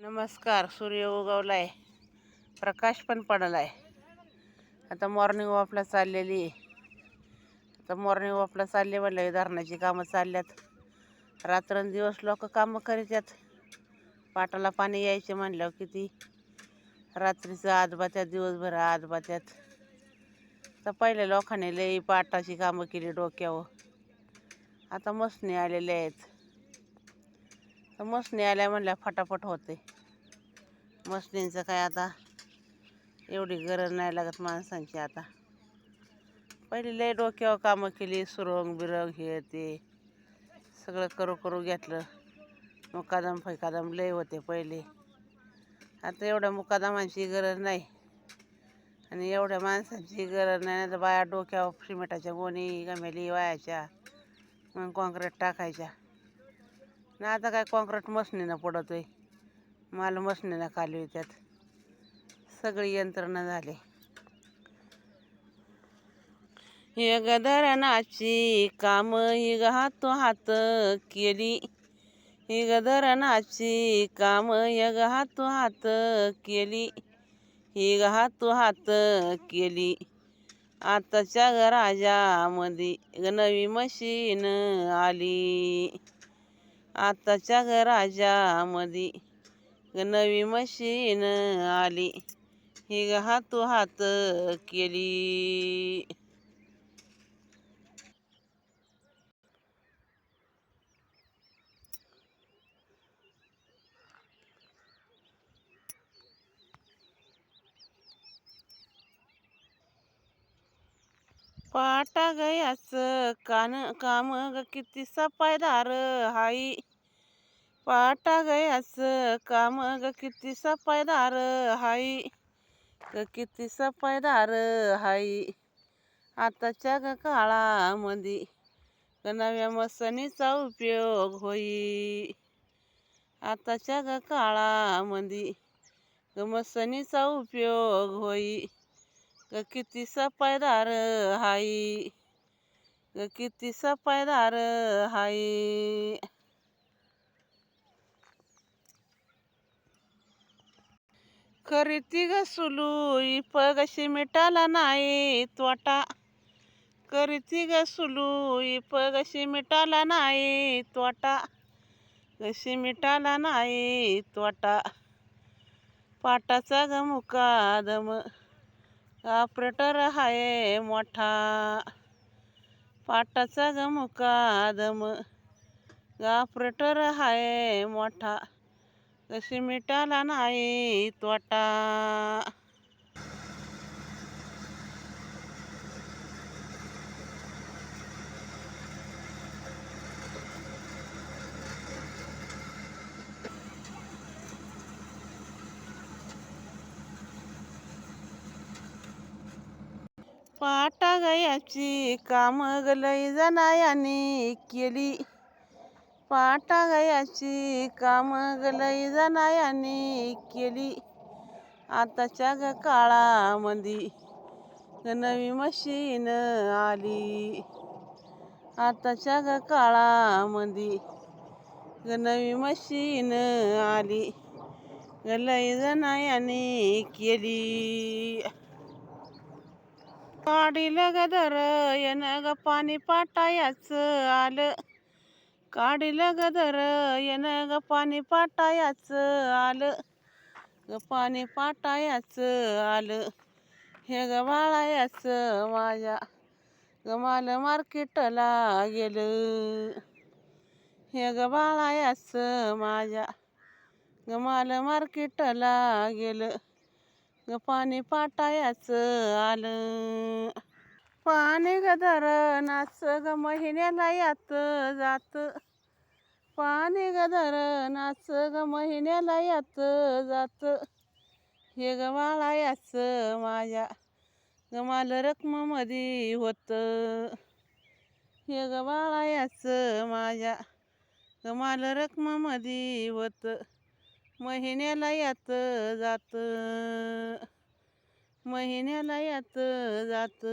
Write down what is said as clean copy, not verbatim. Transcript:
नमस्कार. सूर्य उगवलाय, प्रकाश पण पडलाय. आता मॉर्निंग वॉकला चाललेली आहे. आता मॉर्निंग वॉकला चालले म्हणलं धरणाची कामं चालल्यात. रात्रंदिवस लोक कामं करीत्यात. पाटाला पाणी यायचे म्हणल्यावर किती रात्रीचं आजबात्यात, दिवसभर आजबात्यात. तर पहिल्या लोकांनी लई पाटाची कामं केली डोक्यावर. आता मशनी आलेल्या आहेत. तर मशनी आल्या म्हणल्या फटाफट होते. मशनींचं काय आता एवढी गरज नाही लागत माणसांची. आता पहिले लय डोक्यावर कामं केली. सुरंग बिरंग हे ते सगळं करू घेतलं. मुकादम फैकादम लय होते पहिले. आता एवढ्या मुकादमांची गरज नाही आणि एवढ्या माणसांची गरज नाही. तर बाया डोक्यावर सिमेंटाच्या गोणी गमेली वायाच्या, मग कॉन्क्रीट टाकायच्या. ना आता काय कॉन्क्रीट मशनीनं पडतोय, माल मशनीनं खाली होत्यात. सगळी यंत्रणा झाली. एक धरणाची काम ही हातो हात केली. ही धरणाची काम एक हातो हात केली. ही हातो हात केली. आताच्या घराच्यामध्ये नवी मशीन आली. आताच्या घराच्यामध्ये नवी मशीन आली. ही हातो हात केली. पाटा गयाच काम ग किती सफाईदार हाई. पाटा गयाच काम ग किती सफाईदार हाई. किती सफाईदार हाई. आताच्या काळामध्ये नव्या मशनीचा उपयोग होई. आताच्या काळामध्ये मशनीचा उपयोग होई. किती सफाईदार हाई. किती सफाईदार हाई. करीती ग सुलू इपगशी मिटाला नाही तोटा. करीती ग सुलू इपगशी मिटाला नाही तोटा. कशी मिटाला नाही तोटा. पाटाचा ग मुकादम ऑपरेटर हाय मोठा. पाटाचा ग मुकादम ऑपरेटर हाय मोठा. कशी मिटाला नाही तोटा. पाटा गयाची काम ग लई जणायांनी केली. पाटा गयाची काम ग लई जणायांनी केली. आताच्या काळामध्ये नवी मशीन आली. आताच्या काळामध्ये नवी मशीन आली. लई जणायांनी केली. काढील ग दर येन ग पाणी पाटायाच आलं. काढील ग दर येन ग पाणी पाटायाच आलं. ग पाणी पाटायाच आलं. हे ग बाळायाच माझ्या ग माल मार्केटला गेलं. हे ग बाळायाच माझ्या ग माल मार्केटला गेलं. ग पाणी पाटायाच आलं. पाणी ग धरणाच ग महिन्याला यात जात. पाणी ग धरणाच ग महिन्याला यात जात. हे ग बाळायाच माझ्या ग माल रकमेमध्ये होत. हे ग बाळायाच माझ्या ग माल रकमेमध्ये होत. महिन्याला यात जात. महिन्याला यात जात.